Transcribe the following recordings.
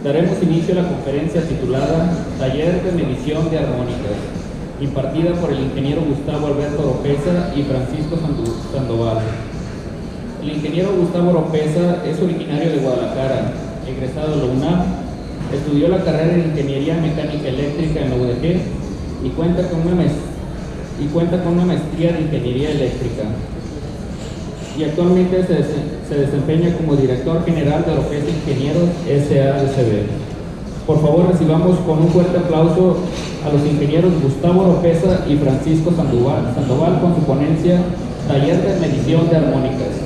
Daremos inicio a la conferencia titulada Taller de Medición de Armónicas, impartida por el ingeniero Gustavo Alberto Oropeza y Francisco Sandoval. El ingeniero Gustavo Oropeza es originario de Guadalajara, egresado de la UNAM, estudió la carrera en Ingeniería Mecánica Eléctrica en la UDG y cuenta con una maestría de Ingeniería Eléctrica. Y actualmente se desempeña como director general de Oropeza Ingenieros S.A.S.B. Por favor, recibamos con un fuerte aplauso a los ingenieros Gustavo Oropeza y Francisco Sandoval con su ponencia Taller de Medición de Armónicas.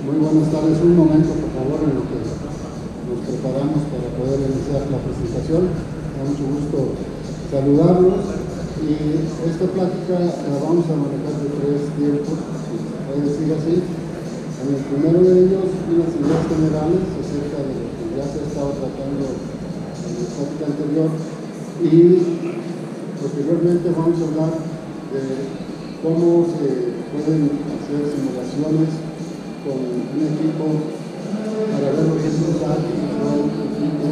Muy buenas tardes, un momento por favor en lo que nos preparamos para poder iniciar la presentación. Me da mucho gusto saludarlos y esta plática la vamos a manejar de 3 tiempos, si se puede decir así. En el primero de ellos, unas ideas generales acerca de lo que ya se ha estado tratando en la plática anterior y posteriormente vamos a hablar de cómo se pueden hacer simulaciones con un equipo para ver los resultados de todo el equipo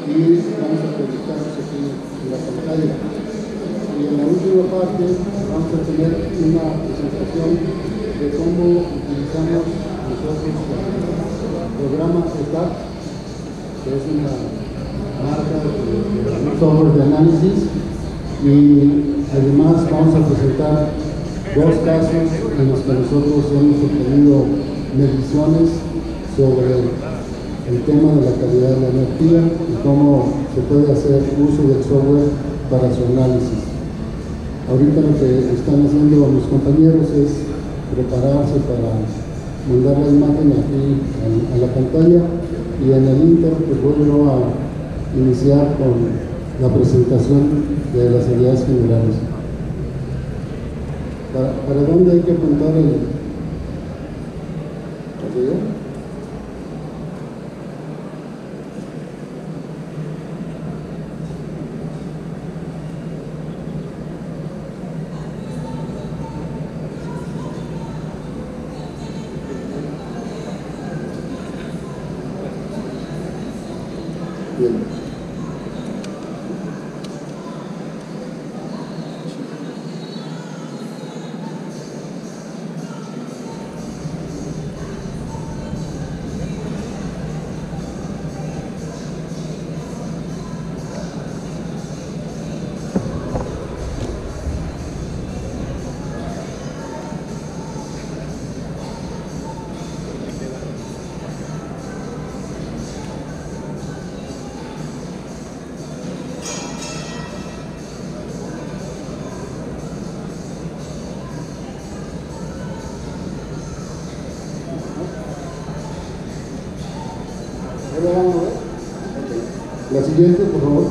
y vamos a proyectarlos aquí en la pantalla. Y en la última parte vamos a tener una presentación de cómo utilizamos nosotros el programa ETAP, que es una marca de software de análisis, y además vamos a presentar 2 casos en los que nosotros hemos obtenido mediciones sobre el tema de la calidad de la energía y cómo se puede hacer uso del software para su análisis. Ahorita lo que están haciendo mis compañeros es prepararse para mandar la imagen aquí a la pantalla y en el Inter pues voy yo a iniciar con la presentación de las ideas generales. ¿Para dónde hay que apuntar el video? Bien. La siguiente, por favor.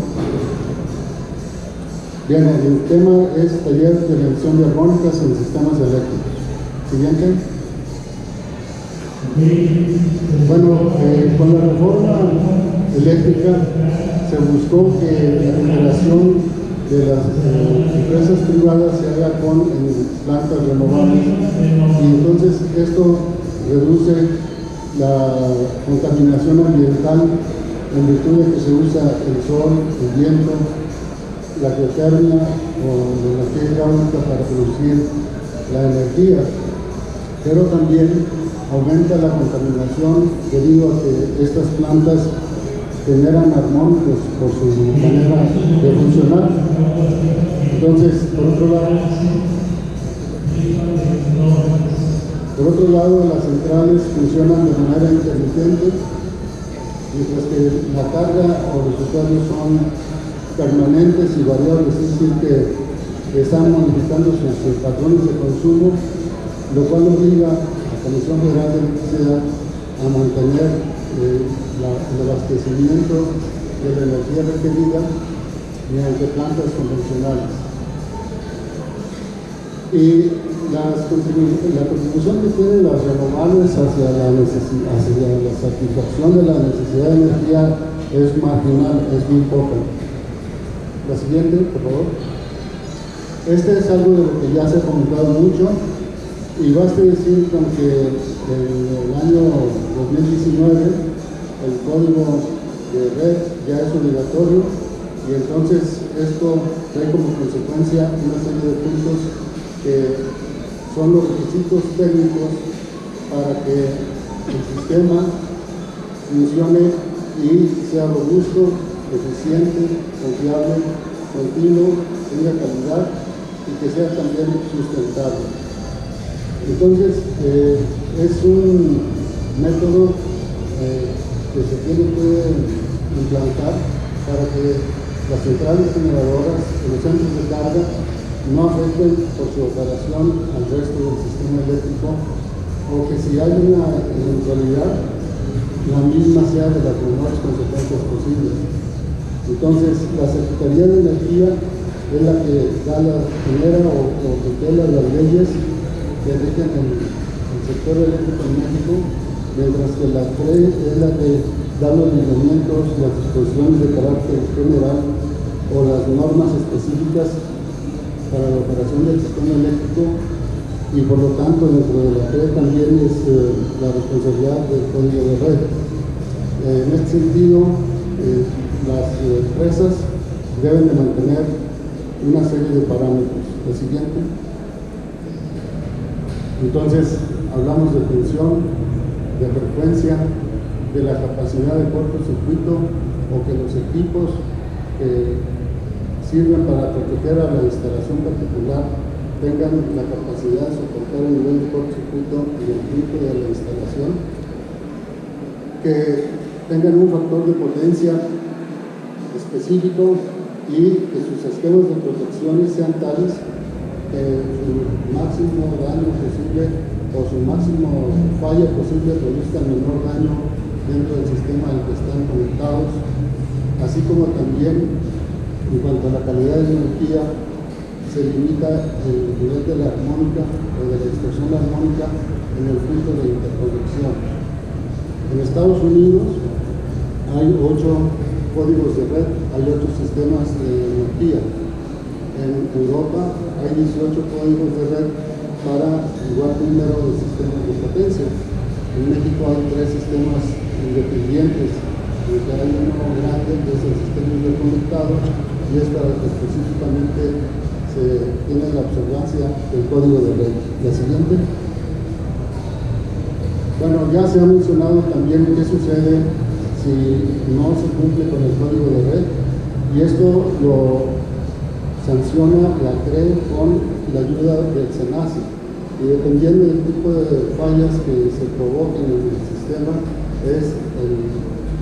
Bien, el tema es taller de medición de armónicas en sistemas eléctricos. Siguiente. Bueno, con la reforma eléctrica se buscó que la generación de las empresas privadas se haga con plantas renovables y entonces esto reduce la contaminación ambiental en virtud de que se usa el sol, el viento, la geotermia o la energía hidráulica para producir la energía, pero también aumenta la contaminación debido a que estas plantas generan armónicos por su manera de funcionar. Entonces, por otro lado, las centrales funcionan de manera intermitente, mientras que la carga o los usuarios son permanentes y variables, es decir, que están modificando sus patrones de consumo, lo cual obliga a la Comisión Federal de Electricidad a mantener el abastecimiento de la energía requerida mediante plantas convencionales. Y la contribución que tienen las renovables hacia la satisfacción de la necesidad de energía es marginal, es muy poca. La siguiente, por favor. Este es algo de lo que ya se ha comentado mucho, y basta decir con que en el año 2019 el código de red ya es obligatorio, y entonces esto trae como consecuencia una serie de puntos que son los requisitos técnicos para que el sistema funcione y sea robusto, eficiente, confiable, continuo, tenga calidad y que sea también sustentable. Entonces, es un método que se tiene que implantar para que las centrales generadoras y los centros de carga no afecten por su operación al resto del sistema eléctrico, o que si hay una eventualidad, la misma sea de las menores consecuencias posibles. Entonces, la Secretaría de Energía es la que genera o tutela las leyes que rigen el sector eléctrico en México, mientras que la CRE es la que da los lineamientos, las disposiciones de carácter general o las normas específicas para la operación del sistema eléctrico, y por lo tanto dentro de la CRE también es la responsabilidad del código de red. En este sentido, las empresas deben de mantener una serie de parámetros. El siguiente. Entonces, hablamos de tensión, de frecuencia, de la capacidad de cortocircuito, o que los equipos que sirven para proteger a la instalación particular tengan la capacidad de soportar el nivel de cortocircuito y el tipo de la instalación, que tengan un factor de potencia específico y que sus esquemas de protecciones sean tales que su máximo daño posible o su máximo falla posible produzca el menor daño dentro del sistema al que están conectados, así como también en cuanto a la calidad de la energía se limita el nivel de la armónica o de la distorsión armónica en el punto de interconexión. En Estados Unidos hay 8 códigos de red, hay 8 sistemas de energía. En Europa hay 18 códigos de red para igual número de sistemas de potencia. En México hay 3 sistemas independientes, en que hay uno grande que es el sistema interconectado, y es para que específicamente se tiene la observancia del código de red. La siguiente. Bueno, ya se ha mencionado también qué sucede si no se cumple con el código de red, y esto lo sanciona la CRE con la ayuda del SENACE, y dependiendo del tipo de fallas que se provoquen en el sistema es el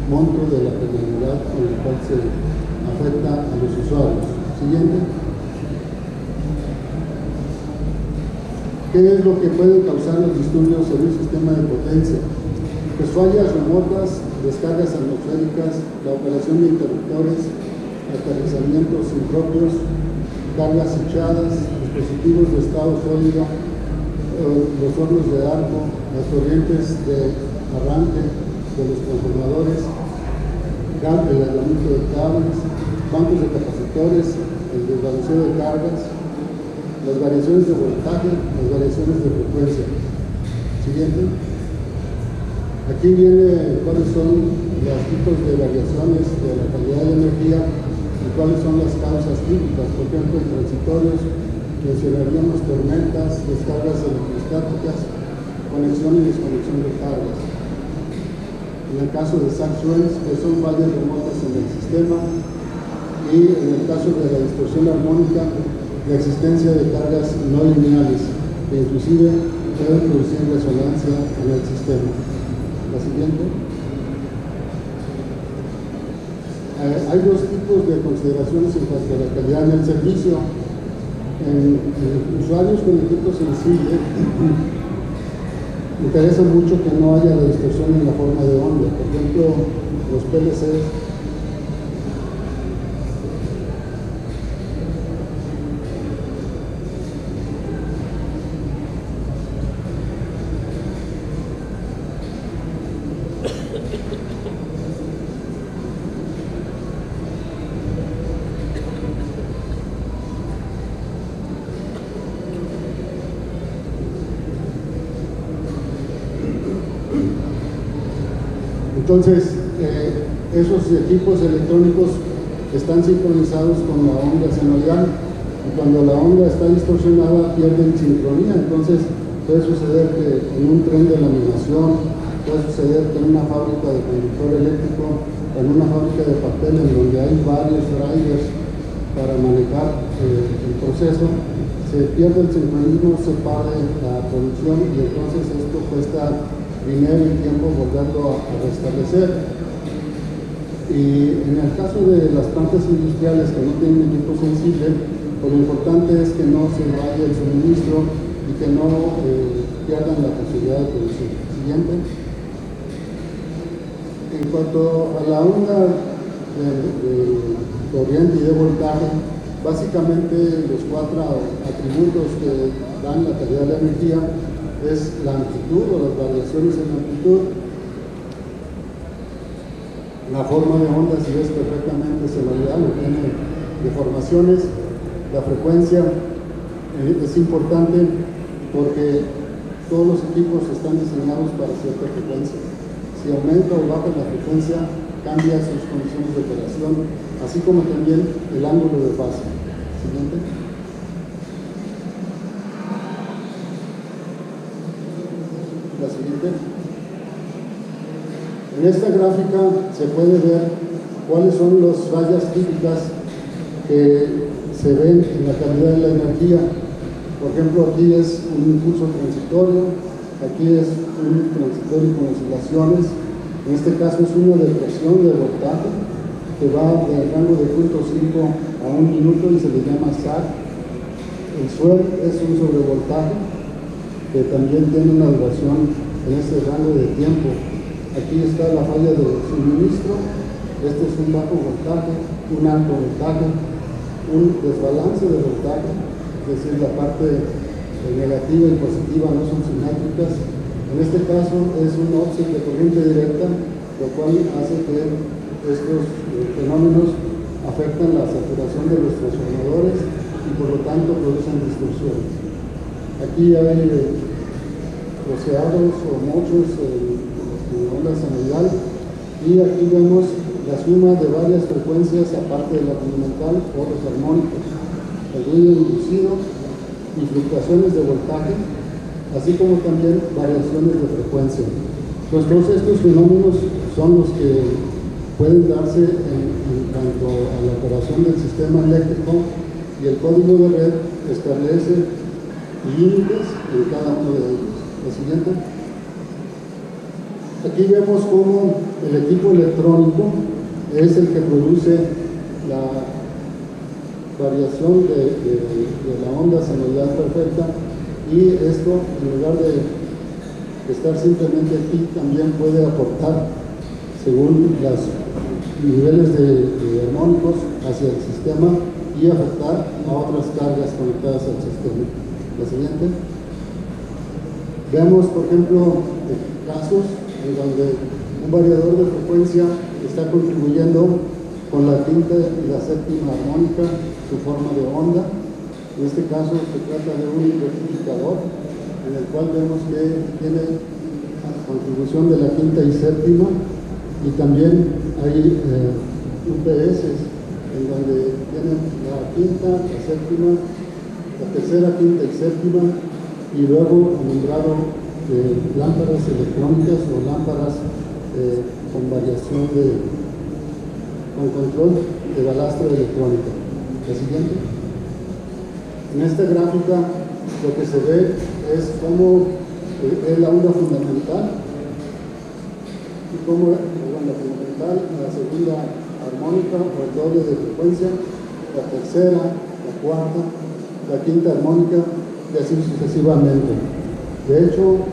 monto de la penalidad con el cual se afecta a los usuarios. Siguiente. ¿Qué es lo que puede causar los disturbios en un sistema de potencia? Pues fallas remotas, descargas atmosféricas, la operación de interruptores, aterrizamientos impropios, cargas echadas, dispositivos de estado sólido, los hornos de arco, las corrientes de arranque de los transformadores, el aislamiento de cables, bancos de capacitores, el desbalanceo de cargas, las variaciones de voltaje, las variaciones de frecuencia. Siguiente. Aquí viene cuáles son los tipos de variaciones de la calidad de energía y cuáles son las causas típicas. Por ejemplo, en transitorios mencionaríamos tormentas, descargas electrostáticas, conexión y desconexión de cargas. en el caso de Sachs-Wells, que son fallas remotas en el sistema, y en el caso de la distorsión armónica, la existencia de cargas no lineales, que inclusive pueden producir resonancia en el sistema. La siguiente. Hay dos tipos de consideraciones en cuanto a la calidad en el servicio. En usuarios con equipo sensible, interesa mucho que no haya la distorsión en la forma de onda. Por ejemplo, los PLCs Entonces, esos equipos electrónicos están sincronizados con la onda senoidal, y cuando la onda está distorsionada pierden sincronía. Entonces puede suceder que en un tren de laminación, puede suceder que en una fábrica de conductor eléctrico, en una fábrica de papel en donde hay varios drivers para manejar el proceso, se pierde el sincronismo, se pare la producción, y entonces esto cuesta dinero y tiempo volverlo a restablecer. Y en el caso de las plantas industriales que no tienen equipo sensible, pues lo importante es que no se vaya el suministro y que no pierdan la posibilidad de producir. Siguiente. En cuanto a la onda de corriente y de voltaje, básicamente los cuatro atributos que dan la calidad de la energía es la amplitud o las variaciones en amplitud, la forma de onda, si ves perfectamente senoidal o tiene deformaciones, la frecuencia es importante porque todos los equipos están diseñados para cierta frecuencia. Si aumenta o baja la frecuencia, cambia sus condiciones de operación, así como también el ángulo de fase. Siguiente. La siguiente. En esta gráfica se puede ver cuáles son las fallas típicas que se ven en la calidad de la energía. Por ejemplo, aquí es un impulso transitorio, aquí es un transitorio con oscilaciones, en este caso es una depresión de voltaje que va del rango de 0.5 a 1 minuto y se le llama SAC. El swell es un sobrevoltaje que también tiene una duración en este rango de tiempo. Aquí está la falla de suministro, este es un bajo voltaje, un alto voltaje, un desbalance de voltaje, es decir, la parte negativa y positiva no son simétricas. En este caso es un offset de corriente directa, lo cual hace que estos fenómenos afectan la saturación de los transformadores y por lo tanto producen distorsión. Aquí hay troceados o mochos en onda senoidal, y aquí vemos la suma de varias frecuencias aparte de la fundamental o los armónicos, el ruido inducido y fluctuaciones de voltaje, así como también variaciones de frecuencia. Pues todos estos fenómenos son los que pueden darse en cuanto a la operación del sistema eléctrico, y el código de red establece límites en cada uno de ellos. La siguiente. Aquí vemos cómo el equipo electrónico es el que produce la variación de la onda senoidal perfecta, y esto, en lugar de estar simplemente aquí, también puede aportar según los niveles de armónicos hacia el sistema y afectar a otras cargas conectadas al sistema. La siguiente. Veamos, por ejemplo, casos en donde un variador de frecuencia está contribuyendo con la quinta y la séptima armónica su forma de onda. En este caso se trata de un rectificador en el cual vemos que tiene contribución de la quinta y séptima, y también hay UPS en donde tienen la quinta, la séptima, la tercera, quinta y séptima, y luego alumbrado de lámparas electrónicas o lámparas con variación con control de balastro electrónico. La siguiente. En esta gráfica lo que se ve es cómo es la onda fundamental y cómo la onda fundamental, la segunda armónica o el doble de frecuencia, la tercera, la cuarta, la quinta armónica y así sucesivamente. De hecho,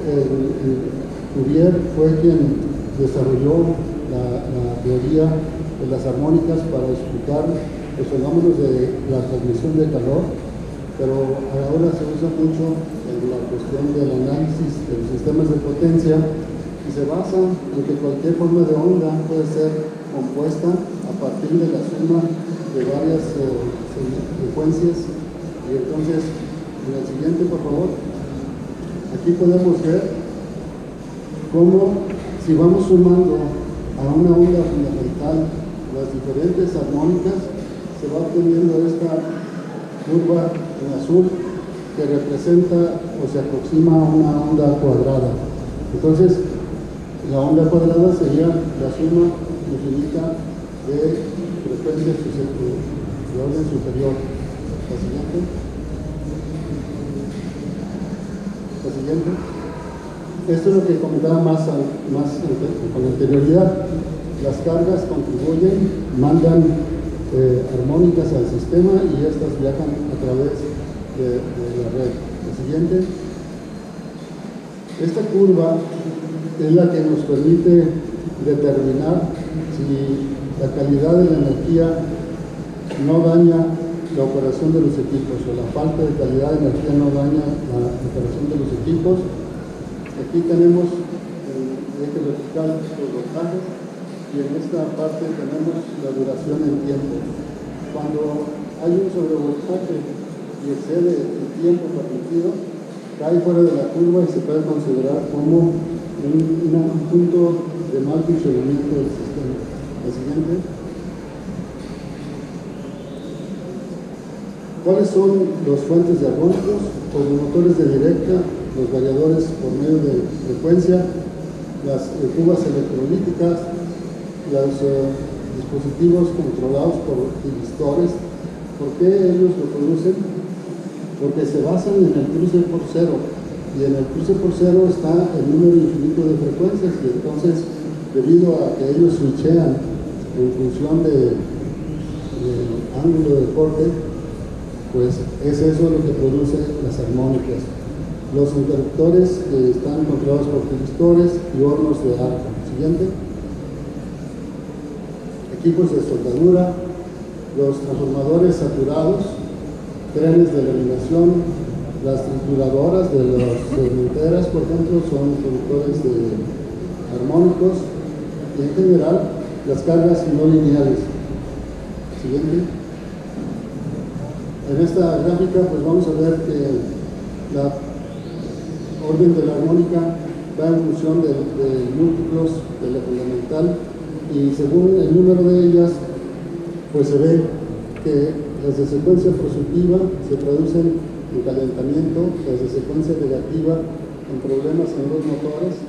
Fourier fue quien desarrolló la teoría de las armónicas para explicar los fenómenos de la transmisión de calor, pero ahora se usa mucho en la cuestión del análisis de los sistemas de potencia y se basa en que cualquier forma de onda puede ser compuesta a partir de la suma de varias frecuencias. Y entonces, en el siguiente, por favor, aquí podemos ver cómo, si vamos sumando a una onda fundamental las diferentes armónicas, se va obteniendo esta curva en azul que representa o se aproxima a una onda cuadrada. Entonces, la onda cuadrada sería la suma infinita de frecuencias de orden superior. La siguiente. La siguiente. Esto es lo que comentaba más con anterioridad. Las cargas contribuyen, mandan armónicas al sistema y estas viajan a través de la red. La siguiente. Esta curva es la que nos permite determinar si la calidad de la energía no daña la operación de los equipos o la falta de calidad de energía no daña la operación de los equipos. Aquí tenemos el eje vertical los voltajes y en esta parte tenemos la duración en tiempo. Cuando hay un sobrevoltaje y excede el tiempo permitido, cae fuera de la curva y se puede considerar como un punto de mal funcionamiento del sistema. La siguiente. ¿Cuáles son los fuentes de armónicos? Pues los motores de directa, los variadores por medio de frecuencia, las cubas electrolíticas, los dispositivos controlados por diristores. ¿Por qué ellos lo producen? Porque se basan en el cruce por cero, y en el cruce por cero está el número infinito de frecuencias, y entonces, debido a que ellos switchean en función del ángulo de corte, pues es eso lo que produce las armónicas. Los interruptores están controlados por diristores y hornos de arco. Siguiente. Equipos de soldadura, los transformadores saturados, trenes de laminación, las trituradoras de las cementeras, por ejemplo, son productores de armónicos, y en general las cargas no lineales. Siguiente. En esta gráfica pues vamos a ver que la orden de la armónica va en función de múltiplos de la fundamental, y según el número de ellas pues se ve que las de secuencia positiva se traducen en calentamiento, las de secuencia negativa en problemas en los motores,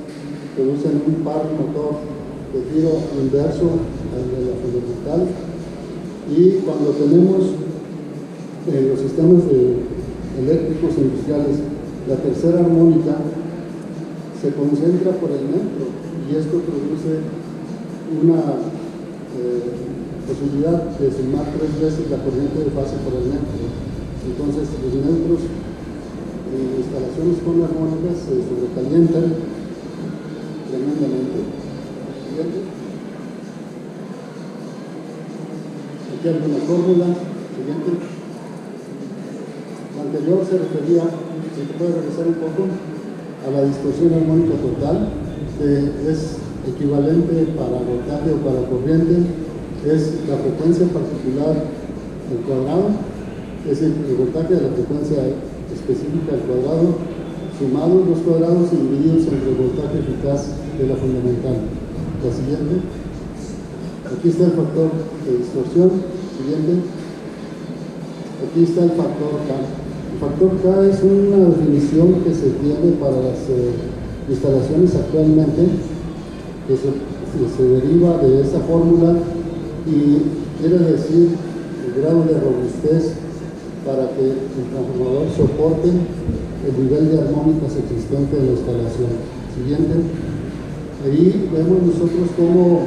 producen un par motor de giro inverso al de la fundamental. Y cuando tenemos los sistemas eléctricos industriales, la tercera armónica se concentra por el neutro, y esto produce una posibilidad de sumar 3 veces la corriente de fase por el neutro. Entonces los neutros en instalaciones con armónicas se sobrecalientan tremendamente. ¿Siguiente? Aquí hay una fórmula. Siguiente. Lo anterior se refería, si te puede regresar un poco, a la distorsión armónica total, que es equivalente para voltaje o para corriente, es la frecuencia particular al cuadrado, es el voltaje de la frecuencia específica al cuadrado, sumados los cuadrados y divididos entre el voltaje eficaz de la fundamental. La siguiente. Aquí está el factor de distorsión. Siguiente. Aquí está el factor K. El factor K es una definición que se tiene para las instalaciones actualmente, se deriva de esa fórmula y quiere decir el grado de robustez para que el transformador soporte el nivel de armónicas existente en la instalación. Siguiente. Ahí vemos nosotros cómo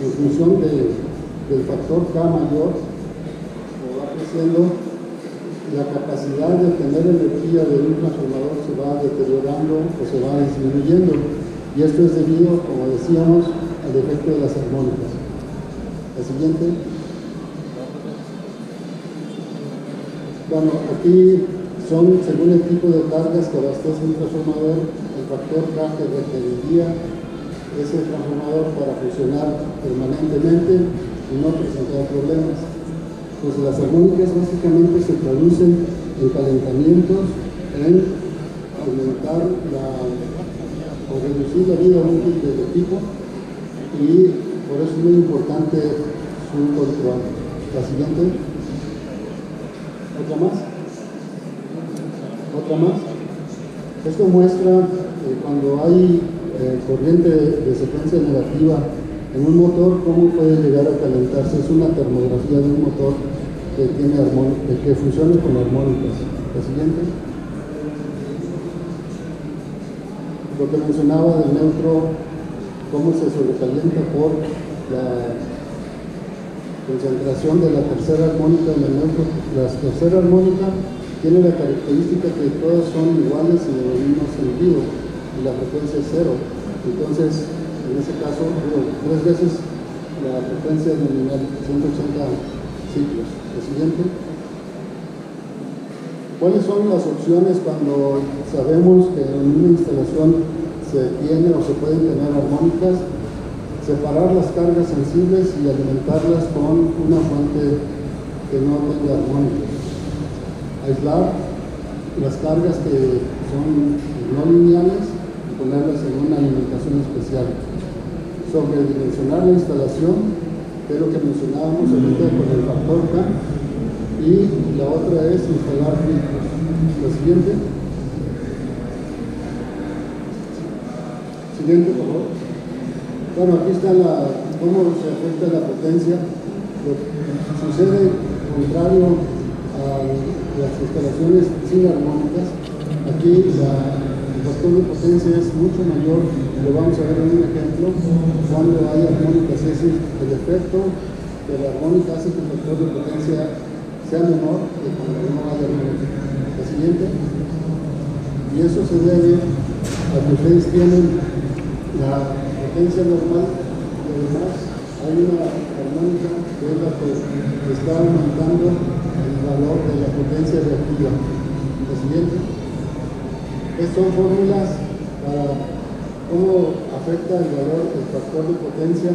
en función del factor K mayor va creciendo, la capacidad de obtener energía de un transformador se va deteriorando o se va disminuyendo, y esto es debido, como decíamos, al efecto de las armónicas. La siguiente. Bueno, aquí son, según el tipo de cargas que abastece un transformador, el factor K que requeriría ese transformador para funcionar permanentemente y no presentar problemas. Pues las armónicas básicamente se traducen en calentamientos, en aumentar o reducir la vida útil del equipo, y por eso es muy importante su control. La siguiente. ¿Otra más? ¿Otra más? Esto muestra cuando hay corriente de secuencia negativa en un motor, cómo puede llegar a calentarse. Es una termografía de un motor que funciona con armónicas. La siguiente. Lo que mencionaba del neutro, cómo se sobrecalienta por la concentración de la tercera armónica en el neutro. La tercera armónica tiene la característica que todas son iguales y del mismo sentido, y la frecuencia es cero. Entonces, en ese caso, 3 veces la frecuencia nominal, 180 ciclos. Lo siguiente. ¿Cuáles son las opciones cuando sabemos que en una instalación se tiene o se pueden tener armónicas? Separar las cargas sensibles y alimentarlas con una fuente que no tenga armónicas. Aislar las cargas que son no lineales y ponerlas en una alimentación especial. Sobredimensionar la instalación, que es lo que mencionábamos ahorita con el factor K, y la otra es instalar filtros. La siguiente. Siguiente, por favor. Bueno, aquí está cómo se afecta la potencia. Lo que sucede contrario a las instalaciones sin armónicas. Aquí el factor de potencia es mucho mayor, lo vamos a ver en un ejemplo. Cuando hay armónicas, es el efecto de la armónica hace que el factor de potencia sea menor que cuando no hay armónica. La siguiente. Y eso se debe a que ustedes tienen la potencia normal, y además hay una armónica que es la que está aumentando el valor de la potencia reactiva. La siguiente. Estas son fórmulas para cómo afecta el valor del factor de potencia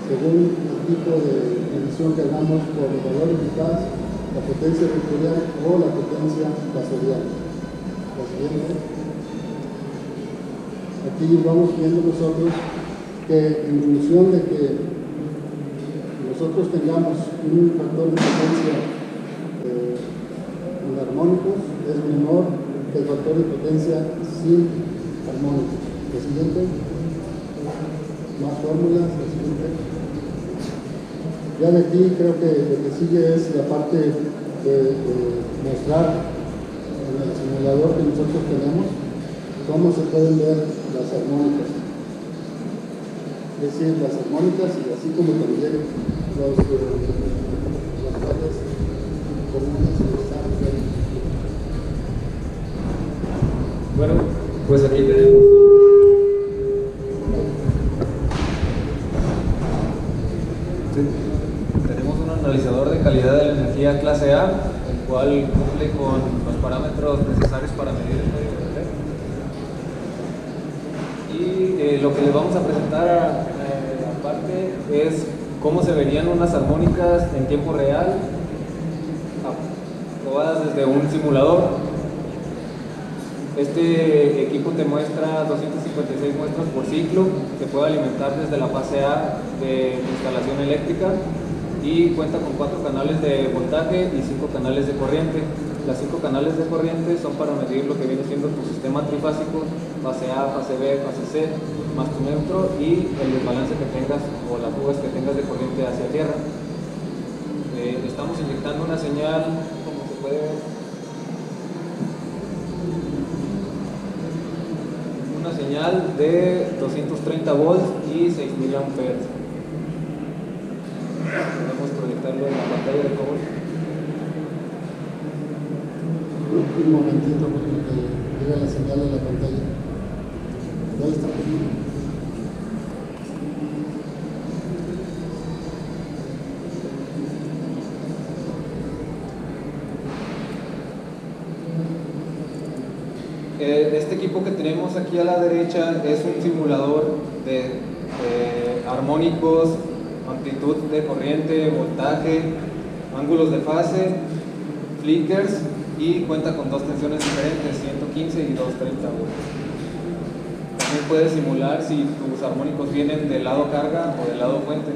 según el tipo de medición que hagamos por el valor eficaz, la potencia vectorial o la potencia fasorial. La siguiente. Aquí vamos viendo nosotros que en función de que nosotros tengamos un factor de potencia en armónicos, es menor que el factor de potencia sin armónicos. La siguiente. Más fórmulas. La siguiente. Ya de aquí creo que lo que sigue es la parte de mostrar en el simulador que nosotros tenemos cómo se pueden ver las armónicas. Es decir, las armónicas y así como también las partes comunes que están ahí. Bueno, pues aquí tenemos un analizador de calidad de la energía clase A, el cual cumple con los parámetros necesarios para medir el código de red. Y lo que les vamos a presentar aparte es cómo se verían unas armónicas en tiempo real, probadas desde un simulador. Este equipo te muestra 256 muestras por ciclo, se puede alimentar desde la fase A de instalación eléctrica y cuenta con 4 canales de voltaje y 5 canales de corriente. Las 5 canales de corriente son para medir lo que viene siendo tu sistema trifásico, fase A, fase B, fase C, más tu neutro y el desbalance que tengas o las fugas que tengas de corriente hacia tierra. Estamos inyectando una señal, como se puede ver, una señal de 230 volts y 6000 amperes. Podemos proyectarlo en la pantalla de favor. Un momentito porque llega la señal de la pantalla. Ya está. Este equipo que tenemos aquí a la derecha es un simulador de armónicos, amplitud de corriente, voltaje, ángulos de fase, flickers y cuenta con dos tensiones diferentes, 115 y 230 volts. También puedes simular si tus armónicos vienen del lado carga o del lado fuente.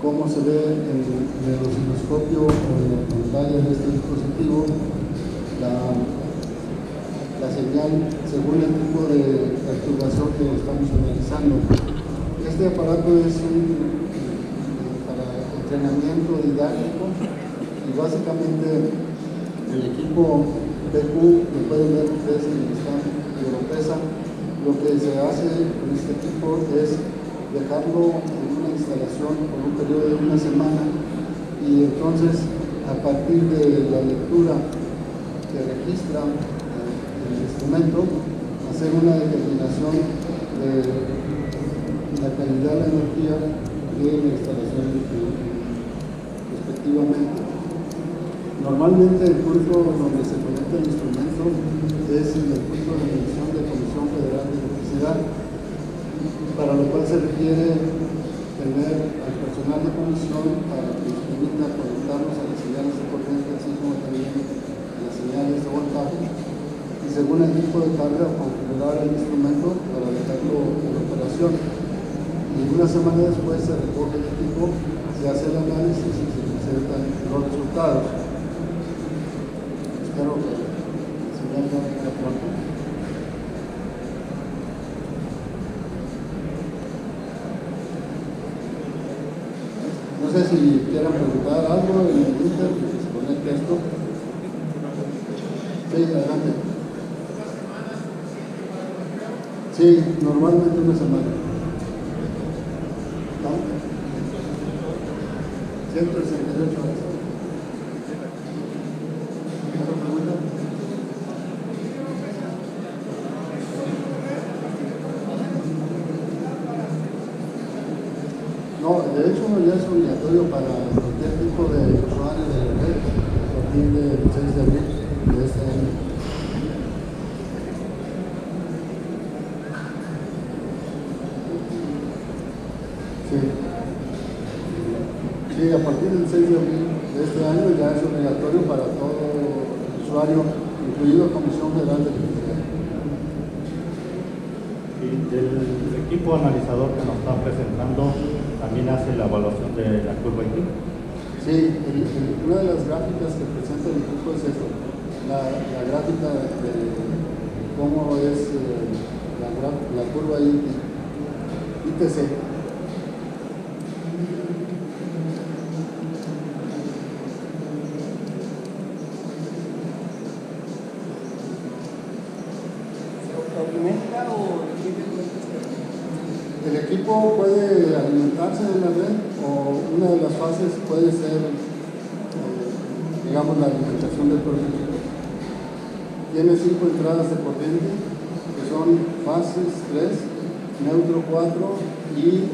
Cómo se ve en el osciloscopio o en la pantalla de este dispositivo la señal según el tipo de perturbación que estamos analizando. Este aparato es para entrenamiento didáctico y básicamente el equipo BQ, que pueden ver ustedes en el stand de Europesa, lo que se hace con este equipo es dejarlo en una instalación por un periodo de una semana y entonces a partir de la lectura que registra el instrumento hacer una determinación de la calidad de la energía de la instalación respectivamente. Normalmente el punto donde se conecta el instrumento es en el punto de medición de Comisión Federal de Electricidad, para lo cual se requiere tener al personal de comisión para que nos permita conectarnos a las señales de corriente, así como también a las señales de voltaje, y según el tipo de carga configurar el instrumento para dejarlo en operación. Y una semana después se recoge el equipo, se hace el análisis y se presentan los resultados. Espero que la señal no venga pronto. No sé si quieran preguntar algo en el Inter, que se conecte esto. Sí, adelante. Sí, normalmente una semana. ¿No? 168 horas. ¿Otra pregunta? No, de hecho ya es obligatorio para cualquier tipo de usuario de la red a partir del 6 de abril de este año. Sí. Sí, a partir del 6 de abril de este año ya es obligatorio para todo usuario, incluido Comisión Federal de Electricidad. Y del equipo analizador que nos está presentando, también hace la evaluación de la curva IT. Sí, una de las gráficas que presenta el equipo es esto, la gráfica de cómo es la curva ITC. El equipo puede alimentarse de la red o una de las fases puede ser, digamos, la alimentación del propio equipo. Tiene 5 entradas de corriente, que son fases 3, neutro 4 y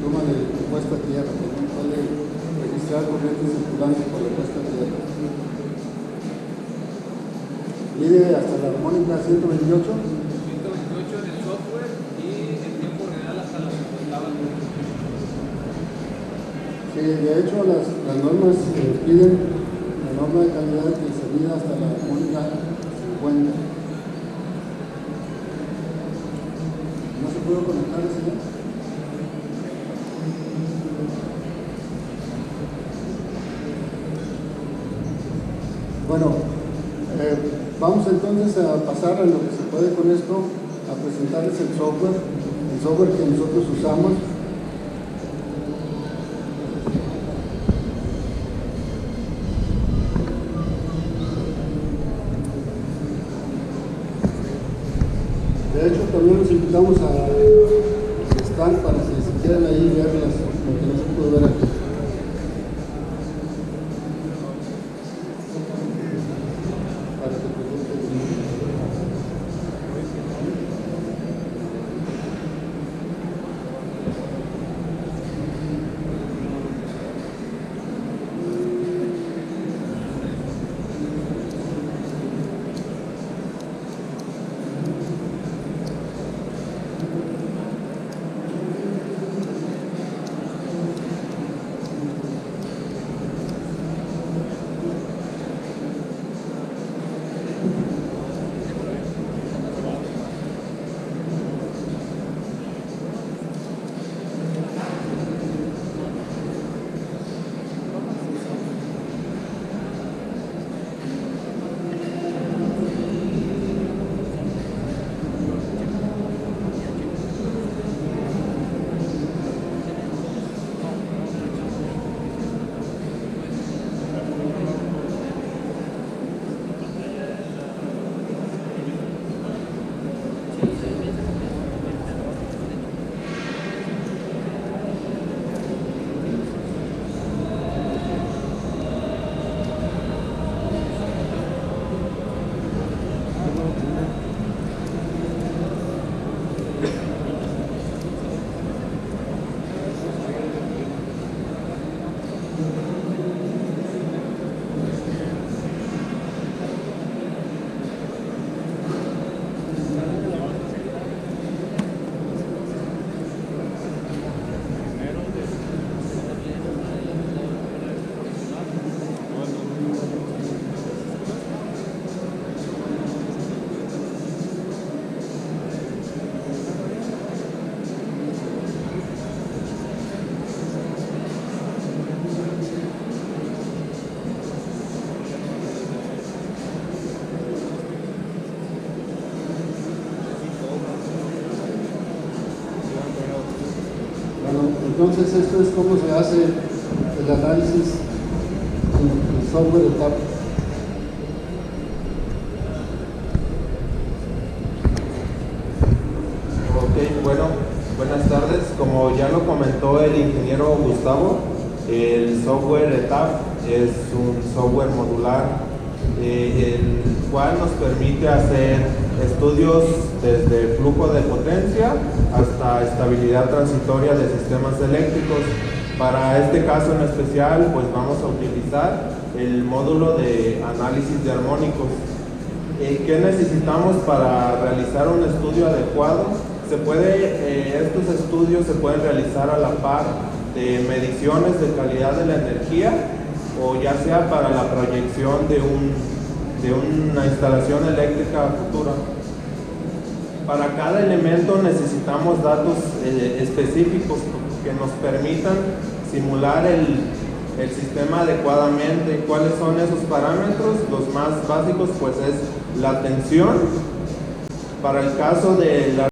toma de puesta a tierra, que también puede registrar corrientes circulantes por la puesta a tierra. Mide hasta la armónica 128. Sí, de hecho las normas piden la norma de calidad que se mida hasta la armónica 50. ¿No se puede conectar ese ya? Bueno, vamos entonces a pasar a lo que se puede con esto, a presentarles el software que nosotros usamos. De hecho, también los invitamos a estar para que si quieren ahí verlas, porque no se puede ver aquí. Para que pregunten. Entonces esto es cómo se hace el análisis del software ETAP. Ok, bueno, buenas tardes. Como ya lo comentó el ingeniero Gustavo, el software ETAP es un software modular, el cual nos permite hacer estudios desde flujo de potencia hasta estabilidad transitoria de sistemas eléctricos. Para este caso en especial, pues vamos a utilizar el módulo de análisis de armónicos. ¿Qué necesitamos para realizar un estudio adecuado? Estos estudios se pueden realizar a la par de mediciones de calidad de la energía o ya sea para la proyección de una instalación eléctrica futura. Para cada elemento necesitamos datos específicos que nos permitan simular el sistema adecuadamente. ¿Cuáles son esos parámetros? Los más básicos pues es la tensión. Para el caso de la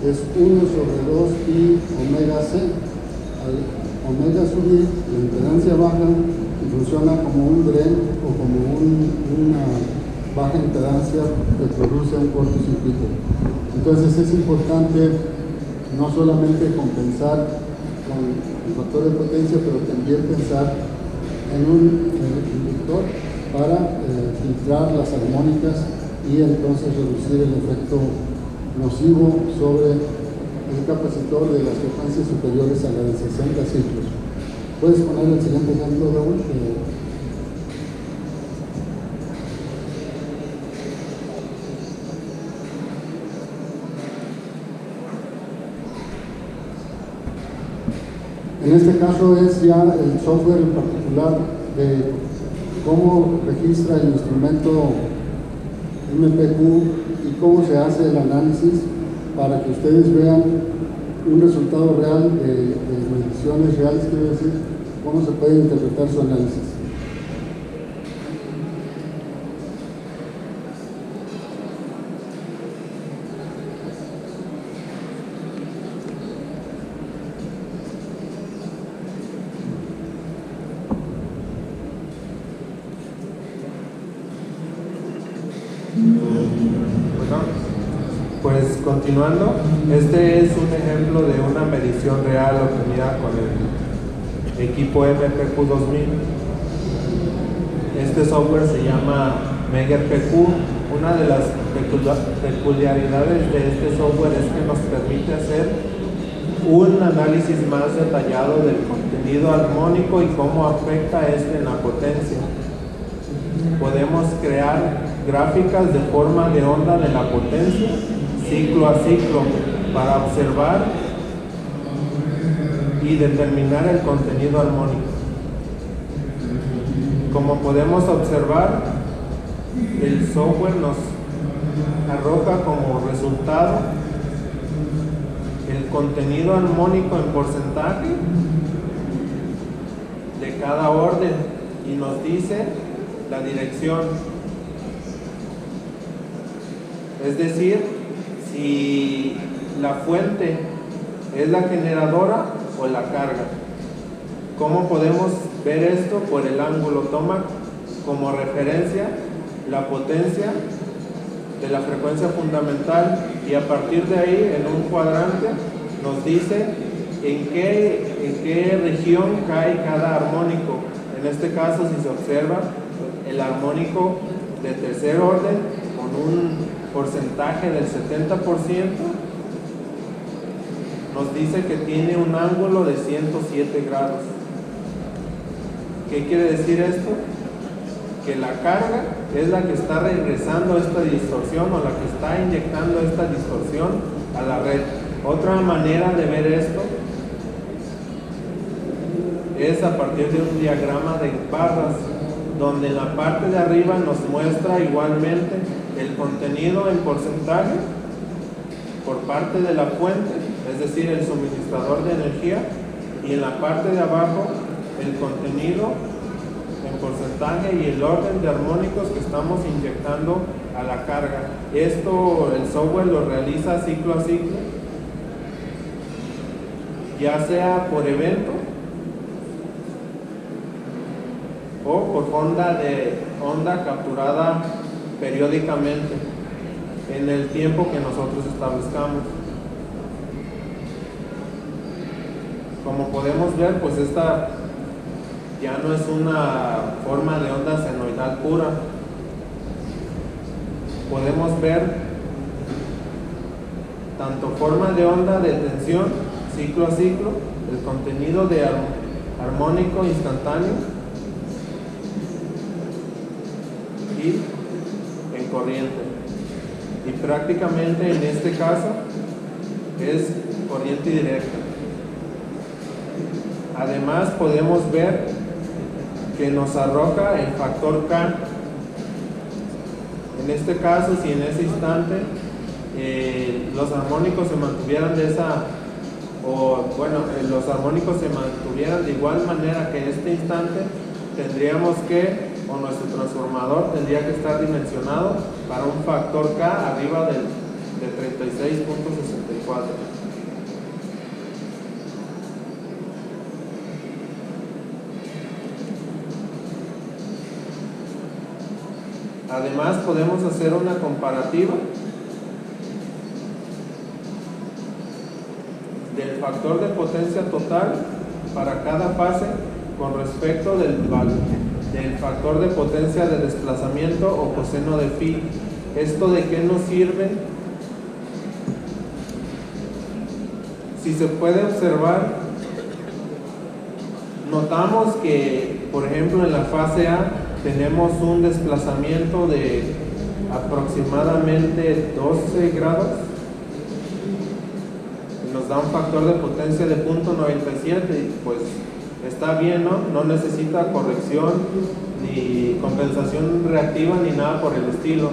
es 1/2 y omega C. Al omega subir, la impedancia baja y funciona como un dren o como una baja impedancia que produce un cortocircuito. Entonces es importante no solamente compensar con el factor de potencia, pero también pensar en un inductor para filtrar las armónicas y entonces reducir el efecto nocivo sobre el capacitor de las frecuencias superiores a la de 60 ciclos. ¿Puedes poner el siguiente ejemplo, Raúl? En este caso es ya el software en particular de cómo registra el instrumento MPQ y cómo se hace el análisis para que ustedes vean un resultado real de mediciones reales, quiero decir, cómo se puede interpretar su análisis. Pues continuando, este es un ejemplo de una medición real obtenida con el equipo MPQ 2000. Este software se llama MegaPQ. Una de las peculiaridades de este software es que nos permite hacer un análisis más detallado del contenido armónico y cómo afecta este en la potencia. Podemos crear gráficas de forma de onda de la potencia ciclo a ciclo para observar y determinar el contenido armónico. Como podemos observar, el software nos arroja como resultado el contenido armónico en porcentaje de cada orden y nos dice la dirección. Es decir, si la fuente es la generadora o la carga. ¿Cómo podemos ver esto? Por el ángulo. Toma como referencia la potencia de la frecuencia fundamental y a partir de ahí, en un cuadrante, nos dice en qué región cae cada armónico. En este caso, si se observa, el armónico de tercer orden con un porcentaje del 70% nos dice que tiene un ángulo de 107 grados. ¿Qué quiere decir esto? Que la carga es la que está regresando esta distorsión o la que está inyectando esta distorsión a la red. Otra manera de ver esto es a partir de un diagrama de barras, donde en la parte de arriba nos muestra igualmente el contenido en porcentaje por parte de la fuente, es decir, el suministrador de energía, y en la parte de abajo el contenido en porcentaje y el orden de armónicos que estamos inyectando a la carga. Esto el software lo realiza ciclo a ciclo, ya sea por evento o por onda capturada periódicamente en el tiempo que nosotros establezcamos. Como podemos ver, pues esta ya no es una forma de onda senoidal pura. Podemos ver tanto forma de onda de tensión ciclo a ciclo, el contenido de armónico instantáneo y en corriente. Y prácticamente en este caso es corriente directa. Además podemos ver que nos arroja el factor K. En este caso, si en ese instante los armónicos se mantuvieran los armónicos se mantuvieran de igual manera que en este instante, tendríamos que, o nuestro transformador tendría que estar dimensionado para un factor K arriba de 36.64. Además, podemos hacer una comparativa del factor de potencia total para cada fase con respecto del factor de potencia de desplazamiento o coseno de phi. ¿Esto de qué nos sirve? Si se puede observar, notamos que, por ejemplo, en la fase A tenemos un desplazamiento de aproximadamente 12 grados. Nos da un factor de potencia de 0.97 y pues está bien, ¿no? No necesita corrección ni compensación reactiva ni nada por el estilo,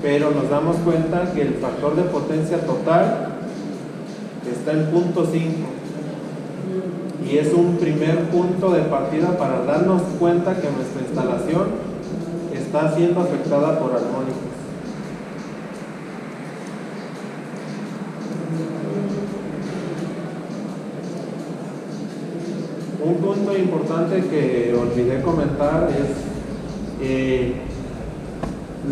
pero nos damos cuenta que el factor de potencia total está en 0.5 y es un primer punto de partida para darnos cuenta que nuestra instalación está siendo afectada por armónicos. Un punto importante que olvidé comentar es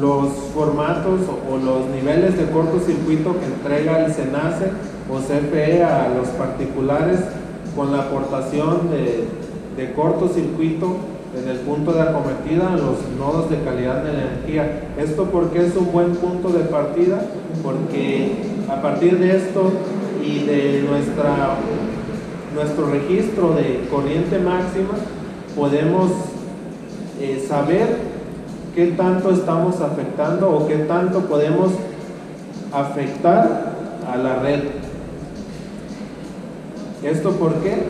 los formatos o los niveles de cortocircuito que entrega el SENACE o CFE a los particulares con la aportación de cortocircuito en el punto de acometida en los nodos de calidad de la energía. ¿Esto porque es un buen punto de partida? Porque a partir de esto y de nuestro registro de corriente máxima podemos saber qué tanto estamos afectando o qué tanto podemos afectar a la red. ¿Esto por qué?